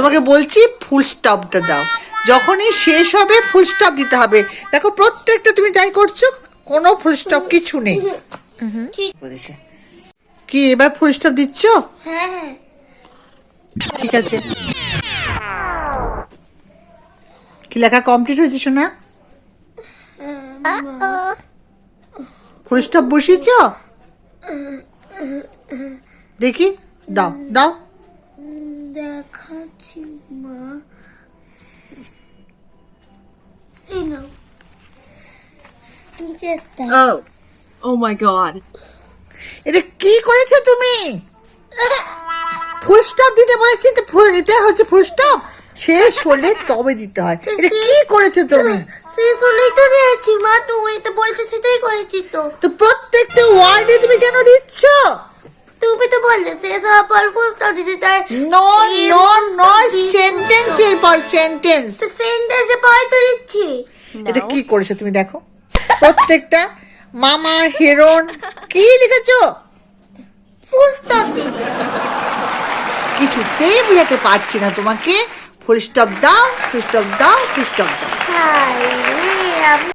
তোমাকে বলছি ফুল স্টপটা দাও, যখনই শেষ হবে ফুল স্টপ দিতে হবে। দেখো প্রত্যেকটা তুমি যাই করছো কোনো ফুল স্টপ কিছু নেই। বুঝেছে কি এবার ফুল স্টপ দিচ্ছ? হ্যাঁ ঠিক আছে, কি লেখা কমপ্লিট হয়েছে শোনা? ফুল স্টপ বসিয়েছ? দেখি দাও দাও। দেখাচ্ছি মা, এই নাও নিচেরটা। Oh my god. এটা কি করেছো তুমি? ফুল স্টপ দিতে বলেছি তো, এটা হচ্ছে ফুল স্টপ, শেষ হলে তবে দিতে হয়। এটা কি করেছো তুমি? শেষ হলেই তো দিয়েছি মা, তুমি তো বলেছো সেটাই করেছি তো। তো প্রত্যেকটা ওয়ার্ডে তুমি কেন দিচ্ছ? তুমি তো বললে শেষ হওয়ার পর ফুল স্টপ দিতে, তাই নো নো নো, সেন্টেন্স এর পর সেন্টেন্স। সেন্টেন্সে পরে তো দিচ্ছি। এটা কি করেছো তুমি দেখো, প্রত্যেকটা মামা হিরণ কি লিখেছো? ফুল স্টপ দিচ্ছি। কিছুতেই বুঝাতে পারছি না তোমাকে। ফুল স্টপ দাও, ফুল স্টপ দাও, ফুল স্টপ দাও। হায় রে, আমি